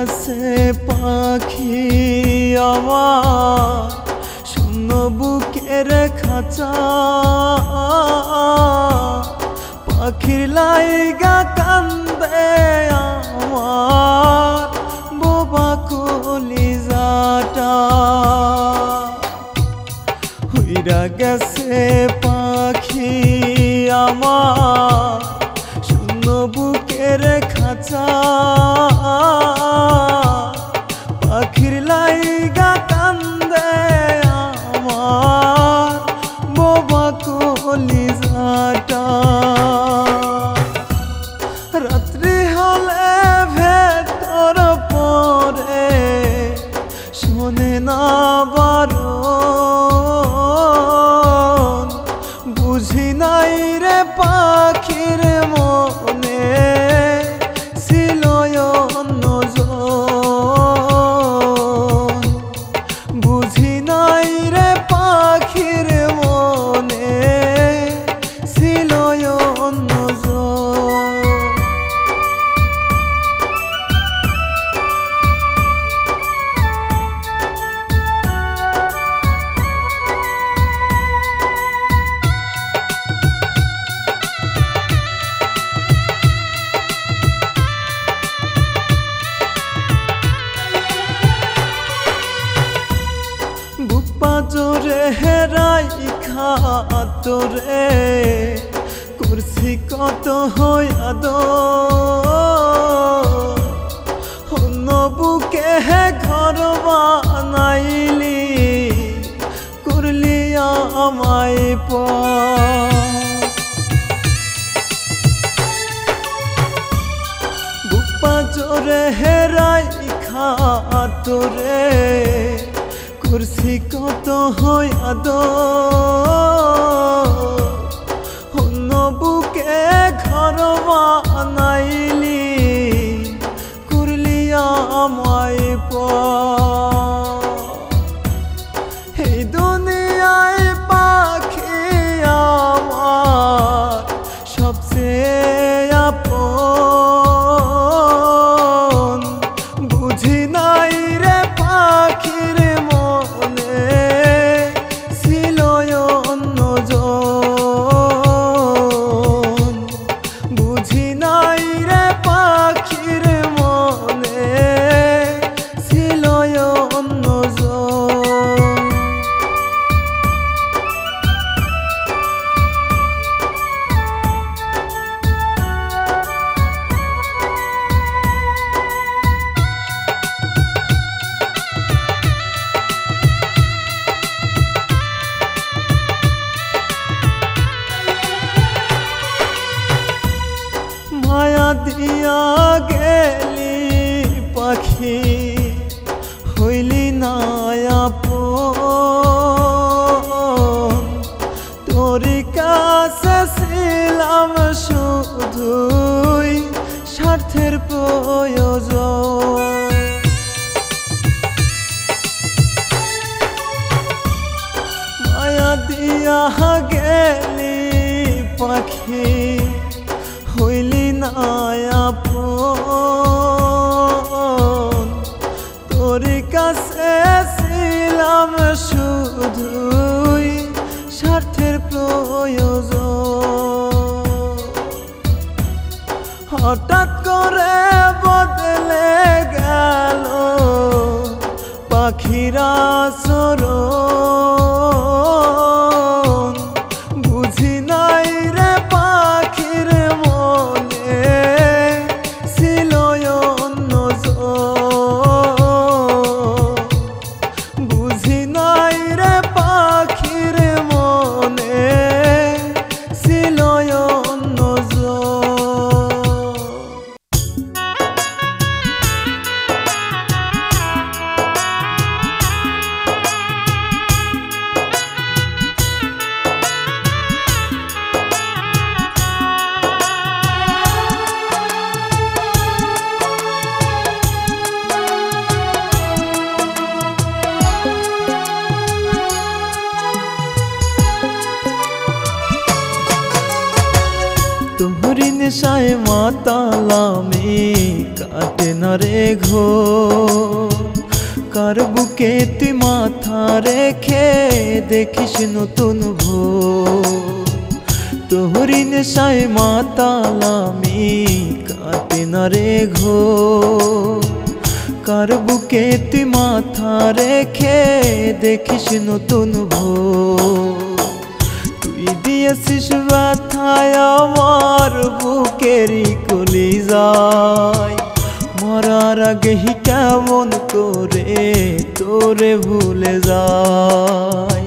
গেছে পাখি আমার শূন্য বুকের খাঁচা পাখির লাইগা কান্দে আমার বোবা কলিজাটা হইরা গেছে পাখি আমার শূন্য বুকের খাঁচা পাখির লাইগা কান্দে আমার বোবা কলিজাটা রাত্রি হলে ভেতর পরে শোনে না বারণ বুঝি নাই রে পাখির মনে ছিল অন্যজন বুঝি নাই রে পাখির মনে ছিল অন্যজন জোরে হেরাই খাতরে কুরসি কত হইয়াদ অন্য বুকে ঘর বানাইলি করলি আমায় বুপা জোরে হেরাই খাতরে কুরসি কত হইয়াদ অন্য বুকে ঘর বানাইলি করলি আমায় এই দুনিয়ায় পাখি আমার সবচেয়ে আপন বুঝি নাই রে পাখির বুঝি নাই রে পাখির মনে ছিল অন্যজন মায়া দিয়া গেলি পাখি হইলি না আপন তোর কাছে ছিলাম শুধুই স্বার্থের প্রয়োজন মায়া দিয়া গেলি পাখি হইলি না আপন তোর কাছে ছিলাম শুধুই স্বার্থের প্রয়োজন হঠাৎ করে বদলে গেল পাখিরা চরণ বুঝি নাই রে পাখির মনে ছিল অন্যজন বুঝি নাই রে পাখির মনে ছিল অন্যজন নেশায় মাতাল আমি, কাটে না রে ঘোর। কার বুকে তুই মাথা রেখে দেখিস নতুন ভোর। তোহরি নেশায় মাতাল আমি, কাটে না রে ঘোর। কার বুকে তুই মাথা রেখে দেখিস নতুন ভোর। তুই দিয়েছিস ব্যথায় আমার বুকেরই কলিজায়, মরার আগে কেমন করে তোরে ভুলে যায়।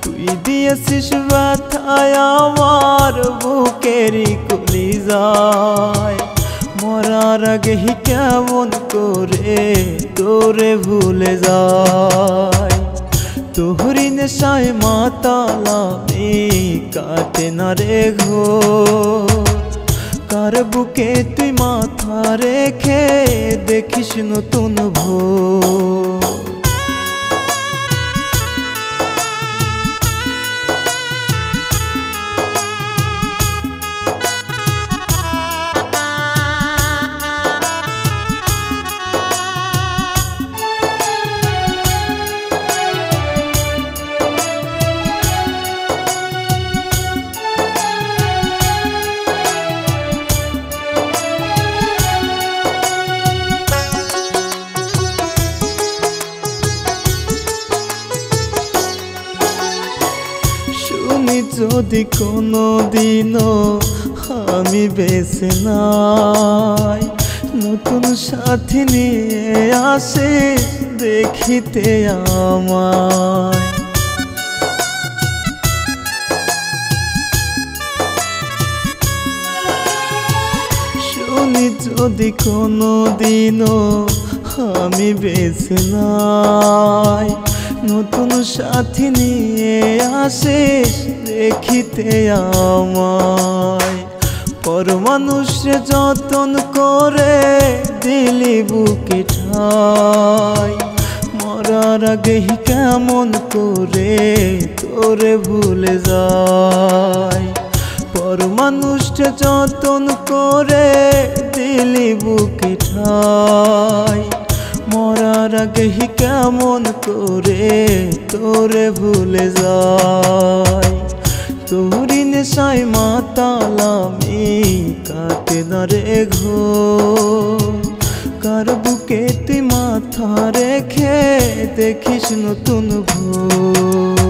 তুই দিয়েছিস ব্যথায় আমার বুকেরই কলিজায়, মরার আগে কেমন করে তোরে ভুলে যায়। তোহরি নেশায় মাতাল আমি, কাটে না রে ঘোর। কার বুকে তুই মাথা রেখে দেখিস নতুন ভোর। যদি কোনো দিনও আমি বেঁচে নাই, নতুন সাথী নিয়ে আসে দেখিতে আমায়। শুনি যদি কোনো দিনও আমি বেঁচে নাই, নতুন সাথী নিয়ে আসিস দেখিতে আমায়। পর মানুষে যতন করে দিলি বুকে ঠাই, মরার আগে কেমন করে তোরে ভুলে যায়। পর মানুষে যতন করে দিলি বুকে ঠাই, মরার আগে কেমন করে তোরে ভুলে যায়। তোরি নেশায় মাতাল আমি, কাটে না রে ঘোর। কার বুকে তুই মাথা রেখে দেখিস নতুন ভোর।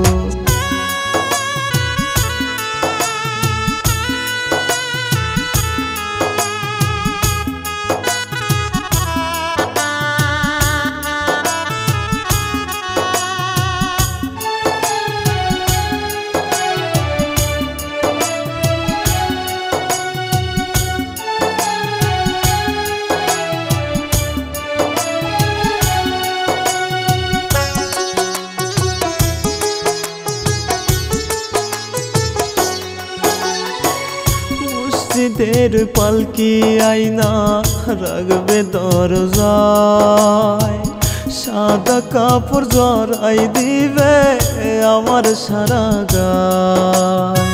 মসজিদের পালকি আইনা রাখবে দরজায়, সাদা কাপড় জড়াই দিবে আমার সারা গায়।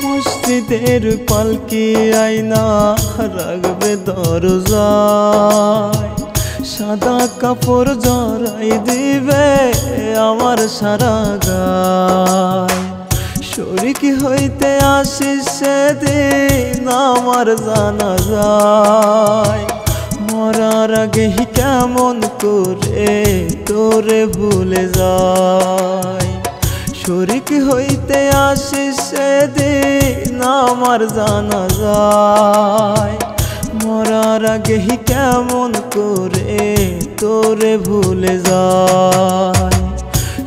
মসজিদের পালকি আইনা রাখবে দরজায়, সাদা কাপড় জড়াই দিবে আমার সারা গায়। শরীক হইতে আসিস সেদিন আমার জানা যায়, মরার আগে কেমন করে তোরে ভুলে যায়। শরীক হইতে আসিস সেদিন আমার জানা যায়, মরার আগে কেমন করে তোরে ভুলে যায়।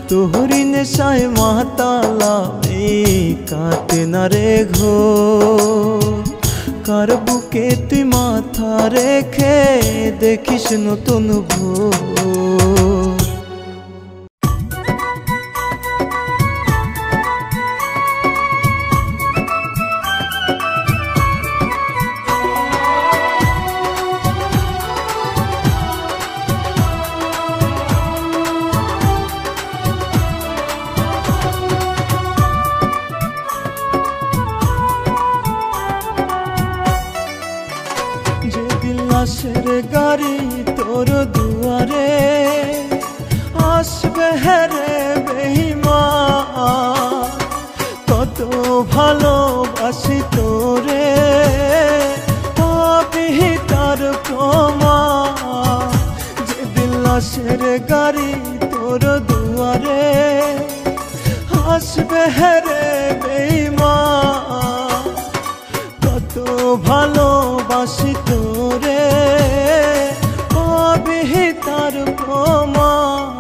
তোহরি নেশায় মাতাল আমি, কাটে না রে ঘোর। কার বুকে তুই মাথা রেখে দেখিস নতুন ভোর। তোর দুয়ারে আসবে রে বেঈমান কত ভালোবাসি তোরে পাবি তার প্রমাণ যেদিন লাশের গাড়ি তোর দুয়ারে আসবে রে বেঈমান কত ভালোবাসি তোরে পাবি তার প্রমাণ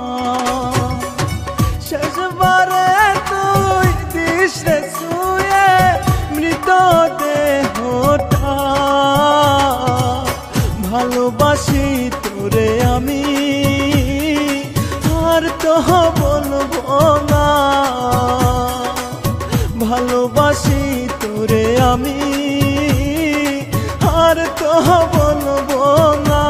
শেষবারে তুই দিস রে ছুঁয়ে মৃতদেহটা ভালোবাসি তোরে আমি আর তো বলবো না ভালোবাসি তোরে আমি আর তো বলবো না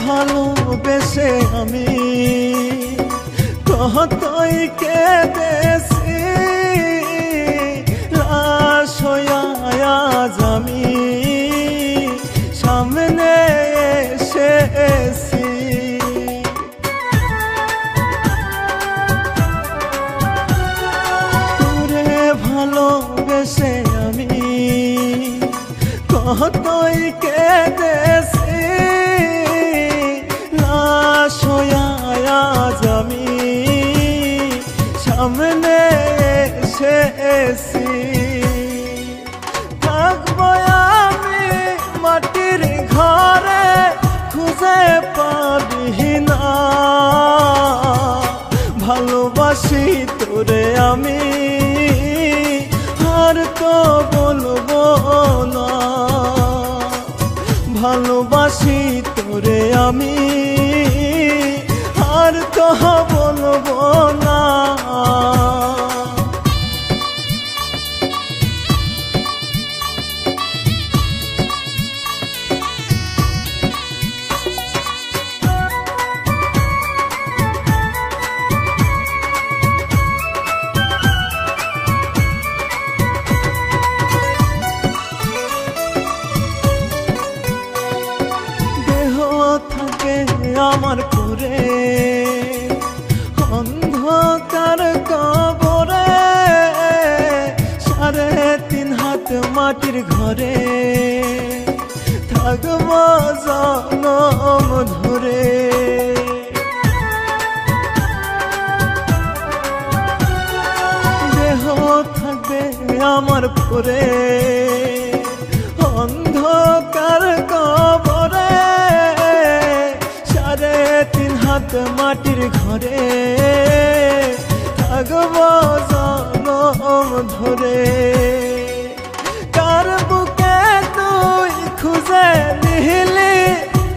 ভালোবেসে আমি কতই কেঁদেছি লাশ হইয়া আজ আমি সামনে এসেছি তোরে ভালোবেসে আমি কতই কেঁদেছি আজ আমি সামনে এসেছি থাকবো আমি মাটির ঘরে খুঁজে পাবি না ভালোবাসি তোরে আমি আর তো বলবো না ভালোবাসি তোরে আমি আর তো বলবো না দেহ থাকে আমার করে অন্ধকার কবরে 3.5 হাত মাটির ঘরে থাকব জনম ধরে দেহ থাকবে আমার পরে অন্ধকার কবরে 3.5 হাত মাটির ঘরে থাকব জনম ধরে কার বুকে তুই খুঁজে নিলি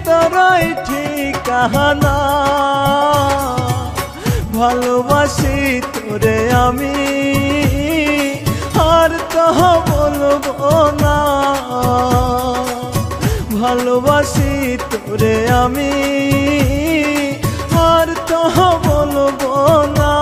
তোরই ঠিকানা ভালোবাসি তোরে আমি আর তো বলবো না ভালোবাসি তোরে আমি আর তো বলবো না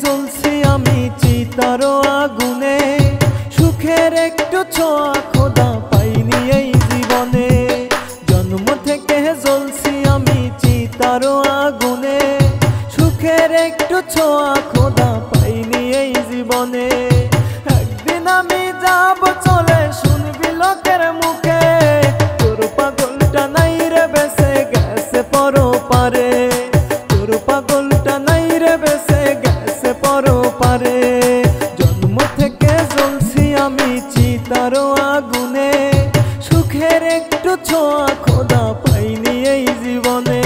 জ্বলছি আমি চিতারো আগুনে সুখের একটু ছোঁয়া খোদা পাইনি এই জীবনে জন্ম থেকে জ্বলছি আমি চিতারো আগুনে সুখের একটু ছোঁয়া খোদা পাইনি এই জীবনে একদিন আমি যাব চলে শুনবি লোকের মুখে তোর পাগলটা নাই রে বেঁচে গেছে পরপারে তোর পাগলটা নাই রে বেঁচে গেছে পরপারে জন্ম থেকে জ্বলছি আমি চিতারো আগুনে, সুখের একটু ছোঁয়া খোদা পাইনি এই জীবনে।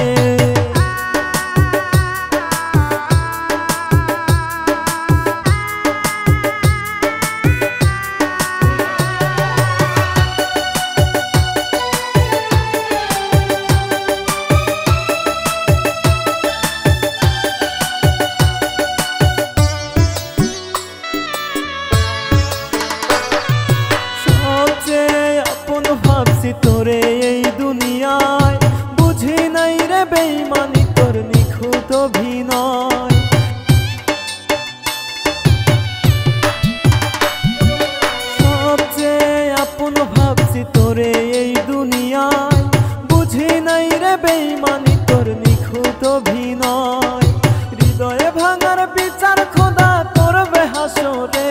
ভাবছি তোরে এই দুনিয়ায়, বুঝি নাই রে বেইমানি তোর নিখুঁত অভিনয়। সবচেয়ে আপন ভাবছি তোরে এই দুনিয়ায়, বুঝি নাই রে বেইমানি তোর নিখুঁত অভিনয়। হৃদয়ে ভাঙার বিচার খোদা করবে হাসরে,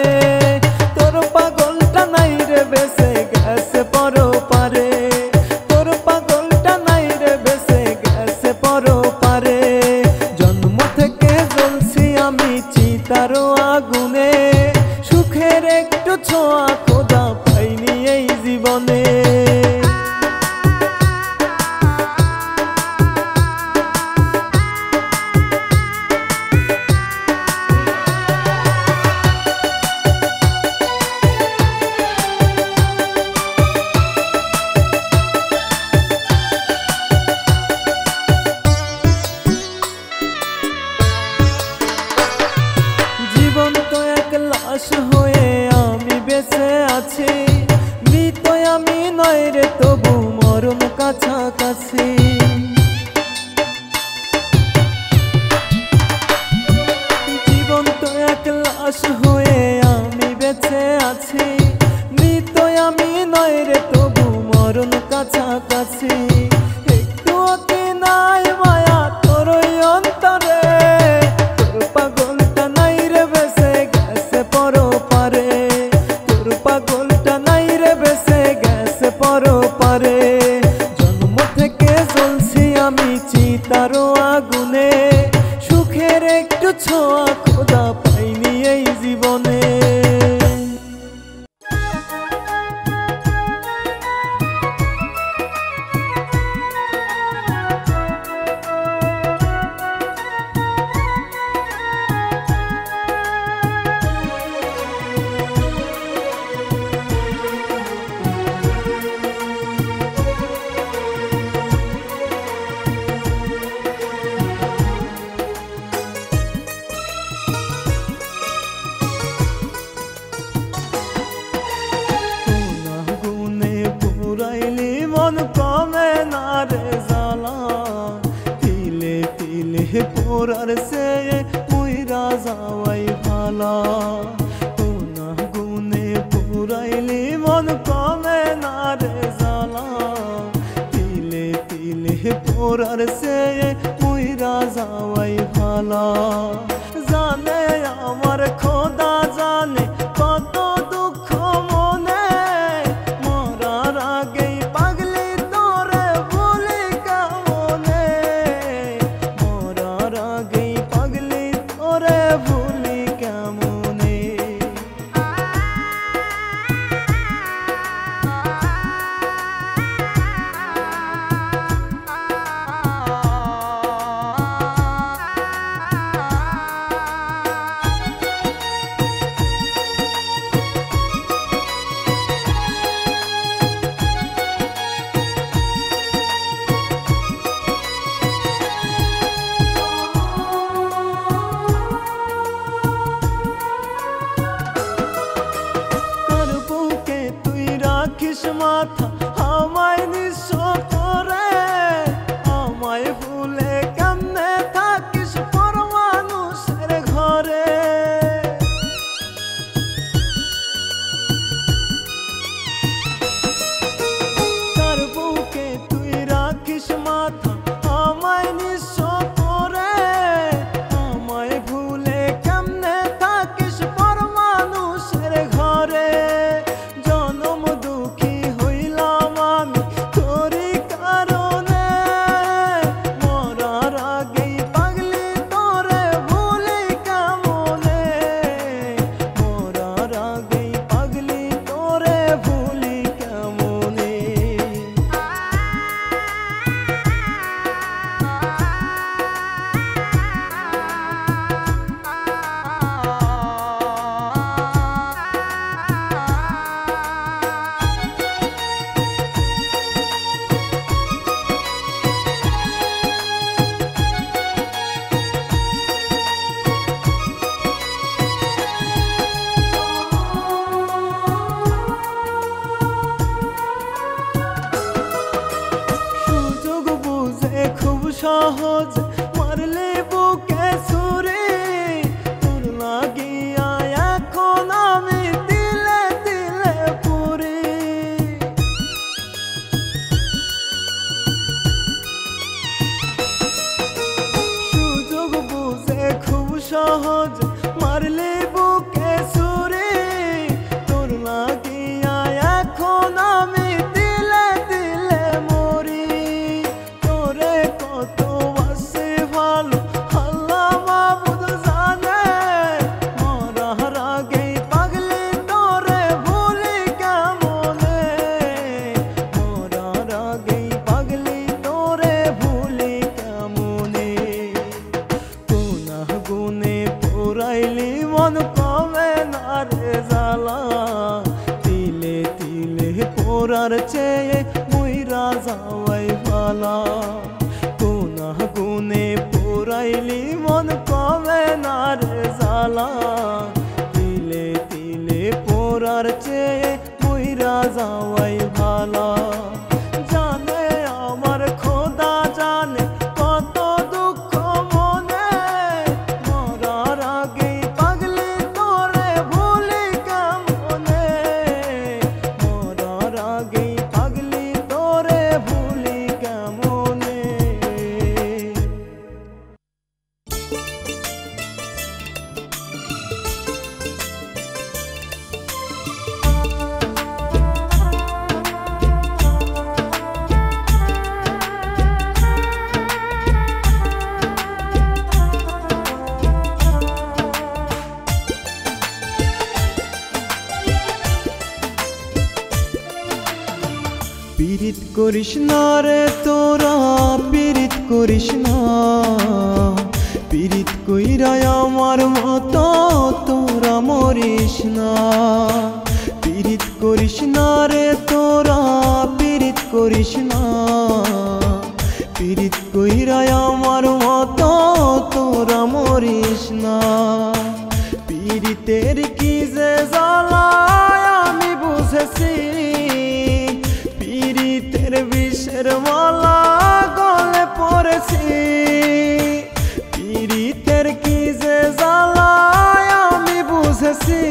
তোর পাগলটা নাই রে বেঁচে গেছে পরপারে, তোর পাগলটা নাই রে বেঁচে গেছে পরপারে। জন্ম থেকে জ্বলছি আমি চিতারো আগুনে, সুখের একটু ছোঁয়া খোদা পাইনি এই জীবনে। লাশ হয়ে আমি বেঁচে আছি, মৃত আমি নয় রে তবু মরণ কাছাকাছি। জীবন্ত এক লাশ হয়ে আমি বেঁচে আছি, মৃত আমি নয় রে তবু মরণ কাছাকাছি। একটু অতি নাই মায়া তোর ওই অন্তরে, তোর পাগলটা নাই রে বেঁচে গেছে পরপারে, তোর পাগলটা নাই রে বেঁচে গেছে পরপারে। জন্ম থেকে জ্বলছি আমি চিতারো আগুনে, সুখের একটু ছোঁয়া খোদা পাইনি এই জীবনে। মন কমে না রে জ্বালা, তিলে তিলে পোড়ার সে মুইরা যাওয়াই ভালা। কোনা গুনে পুরাইলি মন কমে না রে জ্বালা, তিলে তিলে পোড়ার সে মুইরা যাওয়াই ভালা। জানে আমার খোদা জানে কত দুঃখ মনে, মরার আগেই পাগলি তোরে ভুলি কেমনে, মরার আগেই পাগলি তোরে ভুলি কেমনে। রাখিস মাথা আমায় নিঃস্ব করে, আমায় ভুলে কেমনে থাকিস পর মানুষের ঘরে। তার বুকে তুই রাখিস মাথা আমায় নিঃস্ব করে, আমায় ভুলে কেমনে থাকিস পর মানুষের ঘরে। জনম দুঃখী হইলাম সহজ মারলে বুকে ছুরি তোর লাগিয়া এখন আমি দিলে দিলে পুরি সুযোগ বুঝে খুব সহজ মারলে বুকে ছুরি তোর লাগিয়া এখন আমি দিলে দিলে মরি তোরে কত বাসে ভালো আল্লাহ মাবুদ জানে মরার আগেই পাগলি তোরে ভুলি কেমনে মরার আগেই পাগলি তোরে ভুলি কেমনে গুনাহ গুনে পোড়াইলি মন কমে না রে জ্বালা তিলে তিলে পোড়ার চেয়ে মইরা যাওয়াই ভালা গুনাহ গুনে পোড়াইলি মন কমে না রে জ্বালা তিলে তিলে পোড়ার চেয়ে মইরা যাওয়াই ভালা জানে আমার খোদা জানে কত দুঃখ মনে মরার আগেই পাগলি তোরে ভুলি কেমনে মরার আগেই পাগলি তোরে ভুলি কেমনে পীড়িত করিস না রে তোরা পীড়িত করিস না পীড়িত কইরা আমার মতো তোরা মরিস না পীড়িত করিস না রে তোরা পীড়িত করিস না পীড়িত কইরা আমার মতো তোরা মরিস না পীড়িতের কি যে জ্বালা আমি বুঝেছি পীড়িতের বিষের মালা গলে পড়েছি পীড়িতের কি যে জ্বালা আমি বুঝেছি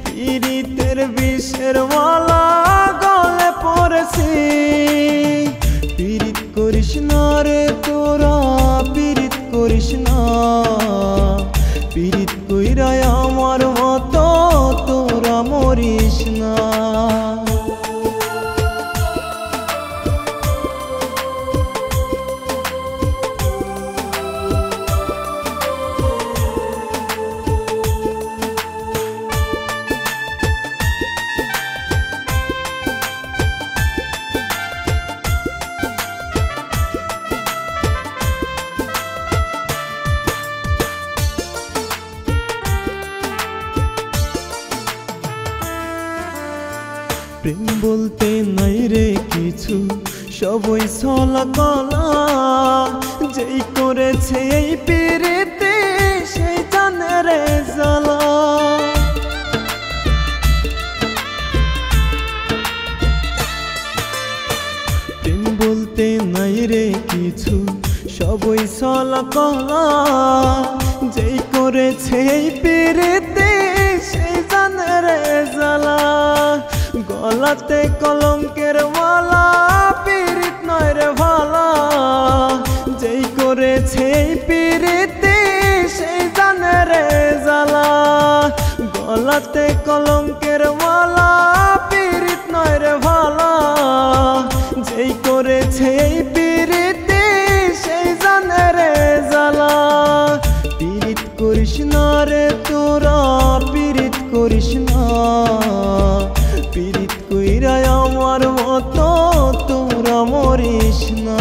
পীড়িতের বিষের মালা গলে পড়েছি পীড়িত করিস না রে তোরা পীড়িত করিস না পীড়িত কইরা আমার মতো তোরা মরিস না প্রেম বলতে নাই রে কিছু সবই ছলা কলা যেই করেছে এই পীড়িতে সেই জানে রে জ্বালা প্রেম বলতে নাই রে কিছু সবই ছলা কলা যেই করেছে এই পীড়িতে সেই জানে রে জ্বালা গলাতে কলঙ্কের মালা পীড়িত নয় রে ভালা যেই করেছে এই পীড়িতে সেই জানে রে জ্বালা গলাতে কলঙ্কের মালা পীড়িত নয় রে ভালা যেই করেছে এই পীড়িতে সেই জানে রে জ্বালা পীড়িত করিস না রে তোরা পীড়িত করিস না পীড়িত কইরা আমার মতো তোরা মরিস না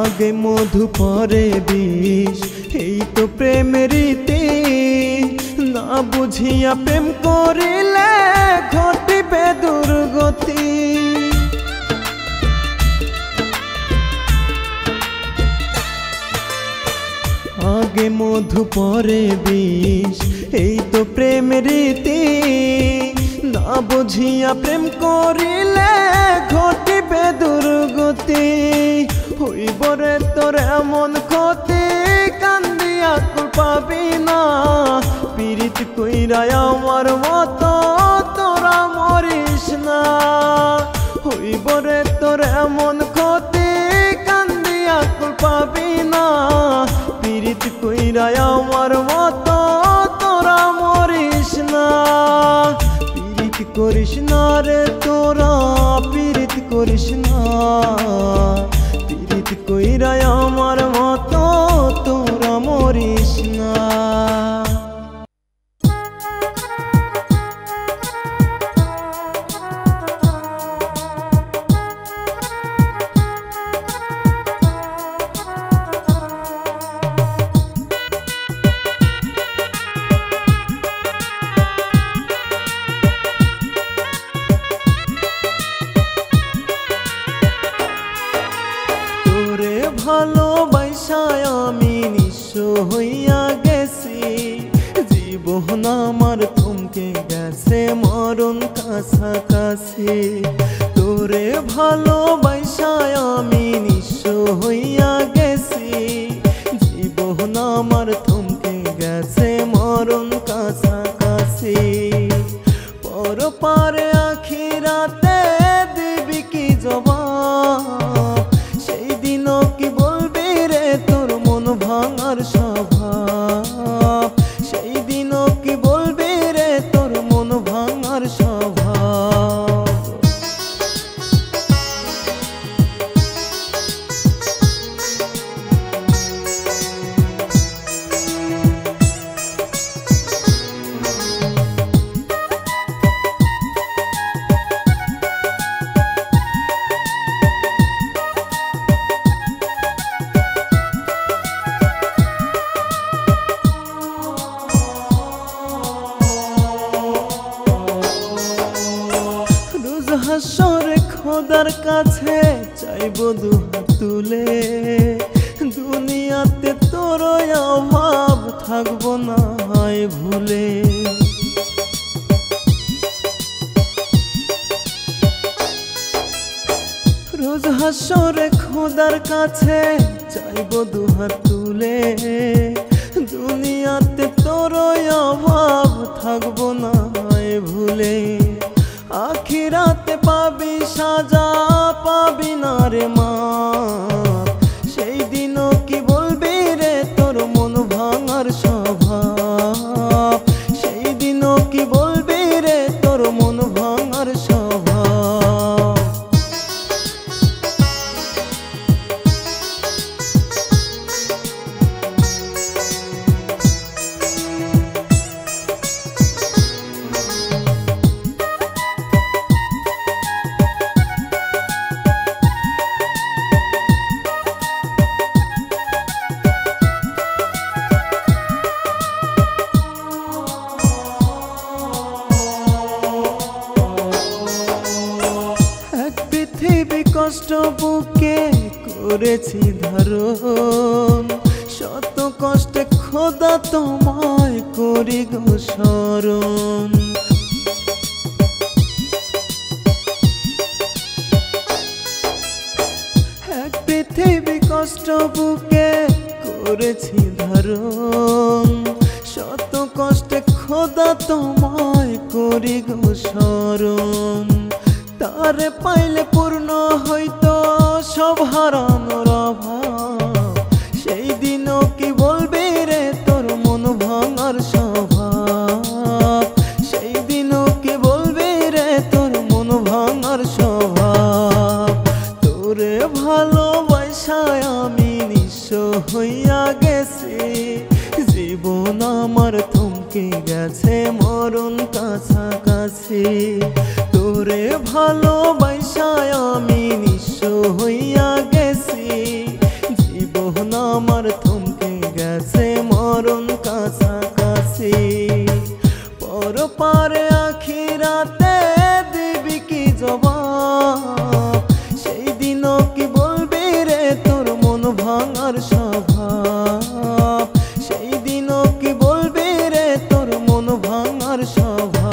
আগে মধু পরে বিষ, এই তো প্রেমের রীতি। না বুঝিয়া প্রেম করিলে ঘটিবে দুর্গতি। আগে মধু পরে বিষ, এই তো প্রেমের রীতি। না বুঝিয়া প্রেম করিলে ঘটিবে দুর্গতি। হইব রে তোর এমন ক্ষতি, কান্দিয়া কুল পাবি না। পীড়িত কইরা আমার মতো তোরা মরিস না। হইব রে তোর এমন ক্ষতি, কান্দিয়া কুল পাবি না। পীড়িত কইরা আমার মতো তোরা মরিস না। পীড়িত করিস না রে তোরা, পীড়িত করিস না। পীড়িত কইরা আমার মতো তোরা মরিস না। ভালোবাসায় আমি নিঃস্ব হইয়া গেছি। জীবন আমার থমকে গেছে মরণ কাছাকাছি। তোরে ভালোবাসায় আমি নিঃস্ব হইয়া গেছি। জীবন আমার থমকে গেছে মরণ কাছাকাছি। পরপারে আখিরাতে দিবি কি জবাব? সেই দিনও কি বলবি রে তোর মন ভাঙার স্বভাব? সেই দিনও কি বলবি রে তোর মন ভাঙার স্বভাব? হাসরে খোদার কাছে চাইব দুহাত তুলে। দুনিয়াতে তোর অভাব থাকবো না হয় ভুলে। রোজ হাসরে খোদার কাছে চাইব দুহাত তুলে। দুনিয়াতে তোর অভাব থাকবো না হয় ভুলে। আখিরাতে পাবি সাজা, পাবি না রে মাপ। সেই দিনও কি বলবি রে তোর মন ভাঙার স্বভাব? সেই দিনও কি বলবি রে তোর মন ভাঙার স্বভাব? কষ্ট বুকে করেছি ধারণ। শত কষ্টে খোদা তোমায় করি গো শরণ। এক পৃথিবী কষ্ট বুকে করেছি ধারণ। শত কষ্টে খোদা তোমায় করি গো শরণ। তারে পাইলে পূর্ণ হইতো সব হারানোর অভাব। সেই দিনও কি বলবি রে তোর মন ভাঙার স্বভাব? সেই দিনও কি বলবি রে তোর মন ভাঙার স্বভাব? তোরে ভালোবাসায় আমি নিঃস্ব হইয়া গেছি। জীবন আমার থমকে গেছে মরণ কাছাকাছি। তোরে ভালোবাসায় আমি নিঃস্ব হইয়া গেছি। আমার থমকে গেছে মরণ কাছাকাছি। পরপারে আখিরাতে দিবি কি জবাব, সেই দিনও কি বলবি রে তোর মন ভাঙার স্বভাব, সেই দিনও কি বলবি রে তোর মন ভাঙার স্বভাব।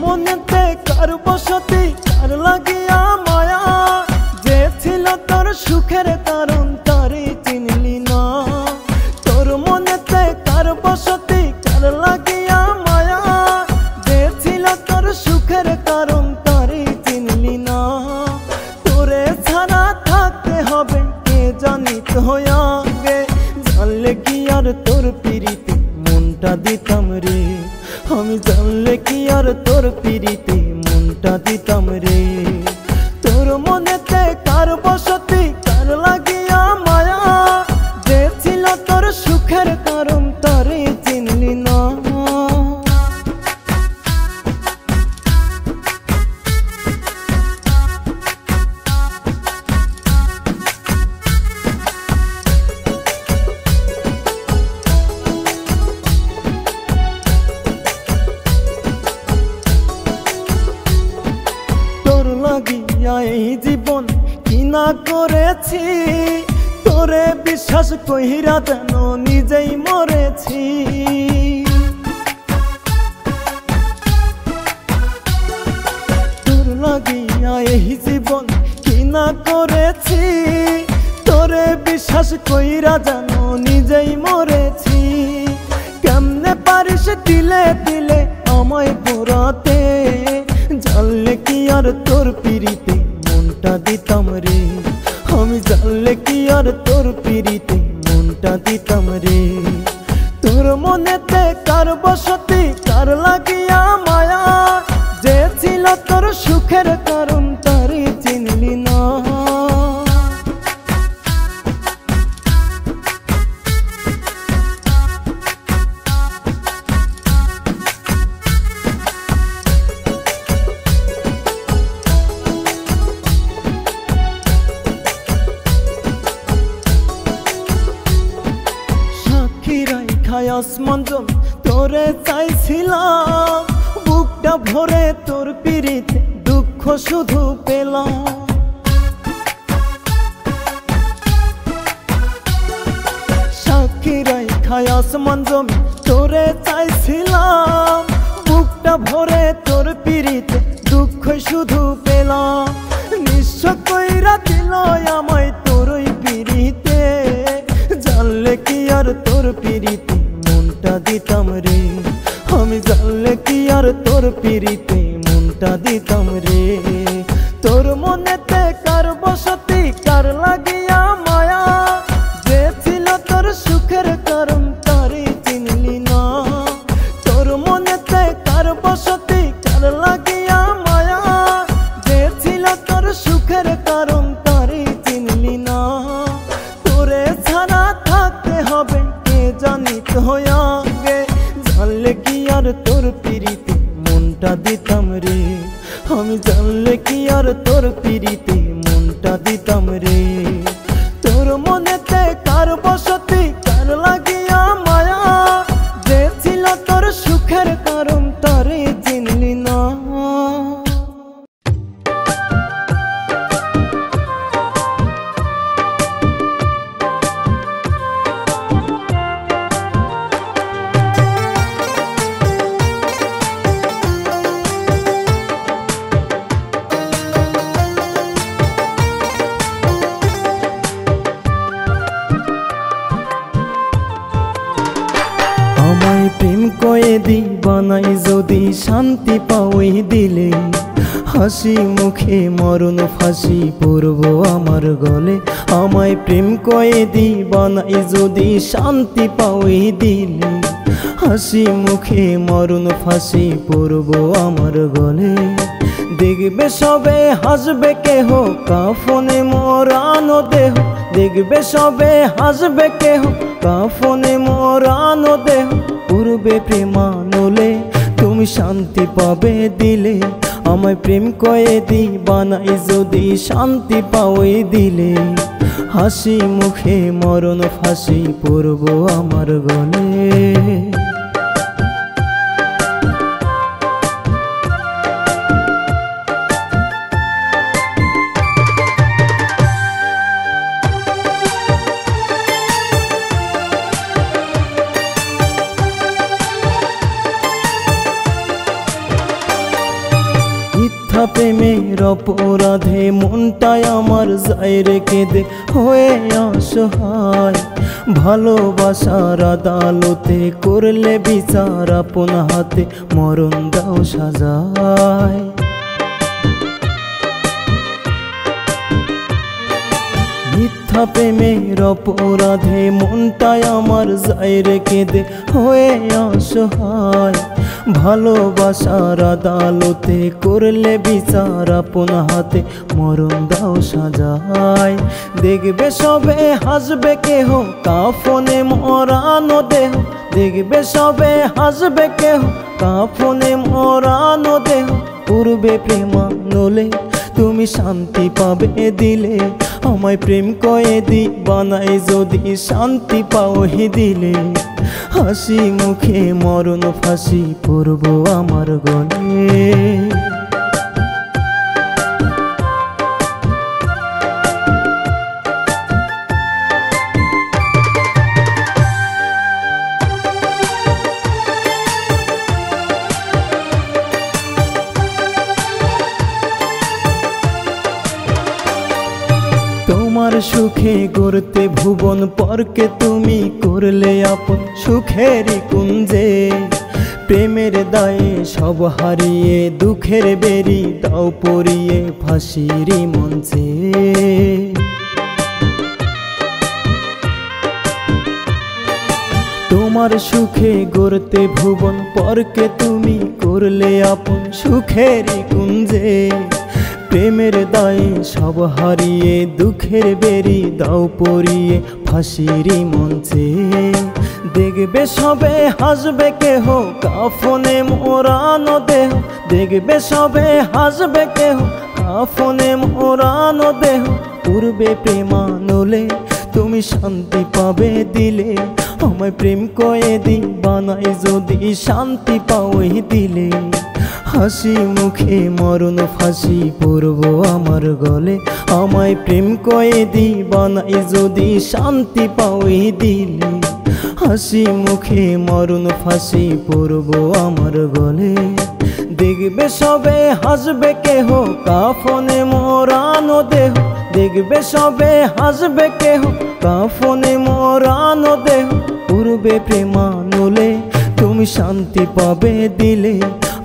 মনেতে কার বসতি কার লাগিয়া মায়া, যে ছিল তোর সুখের কারণ তারে চিনলি না। তোর মনেতে কার বসতি কার লাগিয়া মায়া, যে ছিল তোর সুখের কারণ তারে চিনলি না। তোরে ছাড়া থাকতে হবে কে জানিত আগে, জানলে কি আর তোর পিরিতে মনটা দিতাম রে, আমি জানলে কি আর তোর পিরিতে মনটা দিতাম রে। তোর মনেতে কার বসতি কার লাগিয়া মায়া, যে ছিল তোর সুখের কারণ তারে চিনলি না। এই জীবন কি না করেছি, তোরে বিশ্বাস কইরা যেন নিজেই মরেছি। তোর লাগিয়া এই জীবন কি না করেছি, তোরে বিশ্বাস কইরা যেন নিজেই মরেছি। কেমনে পারিস দিলে দিলে আমায় পোড়াতে, জানলে কি আর তোর পিরিতে মনটা দিতাম রে, আমি জানলে কি আর তোর পিরিতে মনটা দিতাম রে। তোর মনেতে কার বসতি কার লাগিয়া মায়া, যে ছিল তোর সুখের কারণ তারে চিনলি না। আসমান জল তোরে চাইছিলাম, বুকটা ভরে তোর পিরিতে দুঃখ শুধু পেলাম। সাক্ষী রাইখায় আসমান জমি তোরে চাইছিলাম, বুকটা ভরে তোর পিরিতে দুঃখ শুধু পেলাম। নিঃস্ব কইরা দিল আমায় তোরই পিরিতে, জানলে কি আর তোর পিরিতে মনটা দিতাম রে, আমি জানলে কি আর তোর পিরিতে মনটা দিতাম রে। তোর মনেতে কার বসতি কার লাগিয়া মায়া, যে ছিল তোর সুখের কারণ তারে চিনলি না। তোর মনেতে কার বসতি কার লাগিয়া মায়া, যে ছিল তোর সুখের কারণ তারে চিনলি না। তোরে ছাড়া থাকতে হবে কে জানিত আগে, জানলে কি আর তোর পিরিতে মনটা দিতাম রে, আমি জানলে কি আর তোর পিরিতে মনটা দিতাম রে। তোর মনেতে কার বসতি কার লাগিয়া মায়া, যে ছিল তোর সুখের কারণ তারে চিনলি না। প্রেম কয়েদি বানাই যদি শান্তি পাওই দিলে, হাসি মুখে মরণ ফাঁসি পড়ব আমার গলে। আমায় প্রেম কয়েদি বানাই যদি শান্তি পাওই দিলে, হাসি মুখে মরণ ফাঁসি পড়ব আমার গলে। দেখবে সবে হাসবে কেহ কাফনে মোরানো দেহ, দেখবে সবে হাসবে কেহ কাফনে মোরানো দেহ। পূর্বে প্রেমানলে তুমি শান্তি পাবে দিলে, আমায় প্রেম কয়েদি বানাই যদি শান্তি পাওই দিলে। হাসি মুখে মরণ ফাঁসি পড়ব আমার গলে। প্রেমের অপরাধে মনটাই আমার যায় রে কেঁদে হয়ে অসহায়। ভালোবাসার আদালতে করলে বিচার আপন হাতে মরণ দাও সাজায়। মিথ্যা প্রেমের অপরাধে মনটাই আমার যায় রে কেঁদে হয়ে অসহায়। ভালোবাসার আদালতে করলে বিচার আপন হাতে মরণ দাও সাজায়। দেখবে সবে হাসবে কেহ কাফনে মোরানো দেহ, দেখবে সবে হাসবে কেহ কাফনে মোরানো দেহ। পূর্বে প্রেমানলে তুমি শান্তি পাবে দিলে, আমায় প্রেম কয়েদি বানাই যদি শান্তি পাওই দিলে। হাসি মুখে মরণ ফাঁসি পড়ব আমার গলে। তোমার সুখে গড়তে ভুবন পরকে তুমি করলে আপন সুখেরই কুঞ্জে। প্রেমের দায়ে সব হারিয়ে দুঃখের বেরি দাও পরিয়ে ফাঁসির মঞ্চে। তোমার সুখে গড়তে ভুবন পরকে তুমি করলে আপন সুখেরই কুঞ্জে। প্রেমের দায়ে সব হারিয়ে দুঃখের বেরি দাও পরিয়ে ফাঁসির মঞ্চে। দেখবে সবে হাসবে কেহ কাফনে মোরানো দেহ, দেখবে সবে হাসবে কেহ কাফনে মোরানো দেহ। পূর্বে প্রেমানলে তুমি শান্তি পাবে দিলে, আমায় প্রেম কয়েদি বানাই যদি শান্তি পাওই দিলে। হাসি মুখে মরণ ফাঁসি পড়ব আমার গলে, আমায় প্রেম কয়েদি বানাই যদি শান্তি পাওই দিলে। হাসি মুখে মরণ ফাঁসি পড়ব আমার গলে। দেখবে সবে হাসবে কেহ কাফনে মোরানো দেহ, দেখবে সবে হাসবে কেহ কাফনে মোরানো দেহ। পূর্বে প্রেমানলে তুমি শান্তি পাবে দিলে,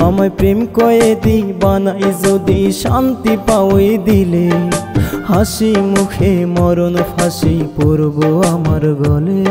আমায় প্রেম কয়েদি বানাই যদি শান্তি পাওই দিলে। হাসি মুখে মরণ ফাঁসি পড়ব আমার গলে।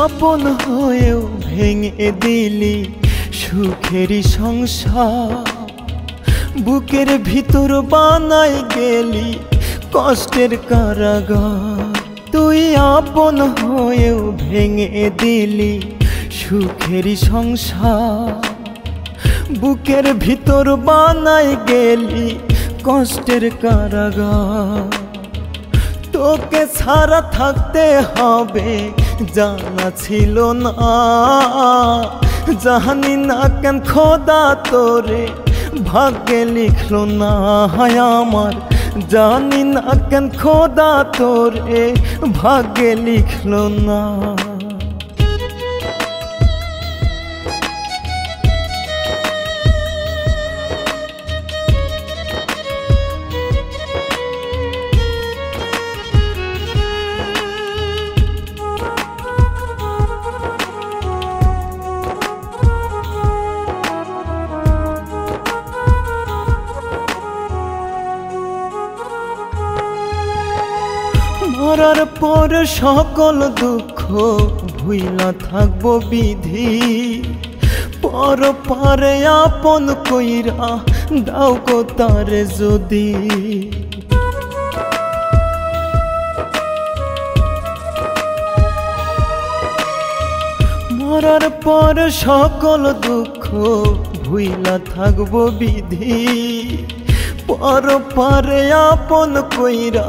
আপন হয়েও ভেঙে দিলি সুখেরই সংসার, বুকের ভিতর বানাই গেলি কষ্টের কারাগার। তুই আপন হয়েও ভেঙে দিলি সুখেরই সংসার, বুকের ভিতর বানাই গেলি কষ্টের কারাগার। তোকে ছাড়া থাকতে হবে জানা ছিল না, জানি না কেন খোদা তোরে ভাগ্যে লিখলো না। আমার জানি না কেন খোদা তোরে ভাগ্যে লিখলো না। মরার পর সকল দুঃখ ভুইলা থাকবো বিধি, পর পারে আপন কইরা দাও গো তারে যদি। মরার পর সকল দুঃখ ভুইলা থাকবো বিধি, পর পারে আপন কইরা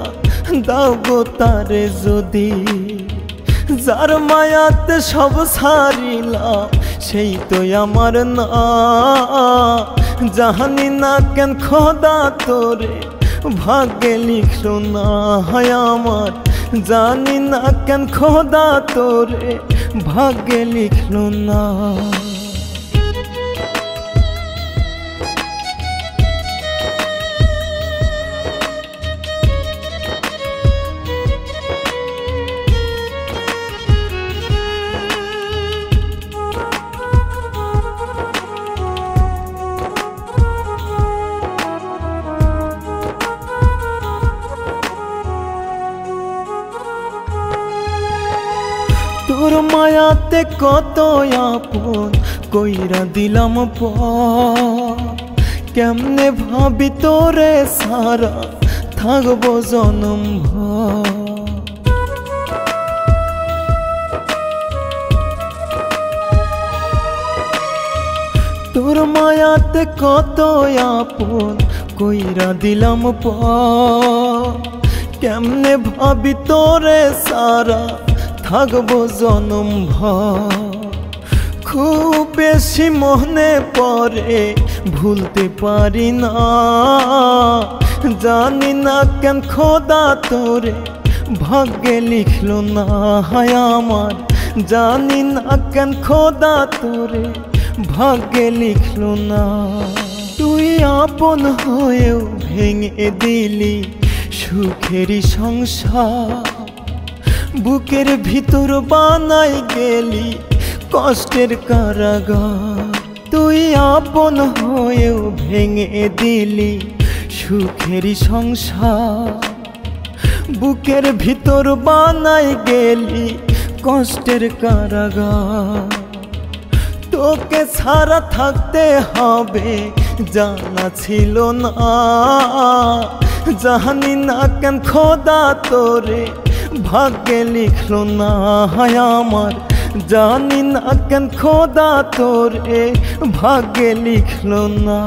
দাও গো তারে যদি। যার মায়াতে সব সারিলাম সেই তো আমার না, জানি না কেন খোদা তোরে ভাগ্যে লিখলো না হয় আমার, জানি না কেন খোদা তোরে ভাগ্যে লিখলো না। তোর মায়াতে কত আপন কইরা দিলাম পর, কেমনে ভাবি তোরে সারা থাকবো জনম ভর। তোর মায়াতে কত আপন কইরা দিলাম পর, কেমনে ভাবি তোরে সারা থাকবো জনম ভর। খুব বেশি মনে পড়ে ভুলতে পারি না, জানি না কেন খোদা তোরে ভাগ্যে লিখলো না হয় আমার, জানি না কেন খোদা তোরে ভাগ্যে লিখলো না। তুই আপন হয়েও ভেঙে দিলি সুখেরই সংসার, বুকের ভিতর বানাই গেলি কষ্টের কারাগার। তুই আপন হয়েও ভেঙে দিলি সুখেরই সংসার, বুকের ভিতর বানাই গেলি কষ্টের কারাগার। তোকে ছাড়া থাকতে হবে জানা ছিল না, জানি না কেন খোদা তোরে ভাগ্যে লিখলো না হয় আমার, জানি না কেন খোদা তোরে ভাগ্যে লিখলো না।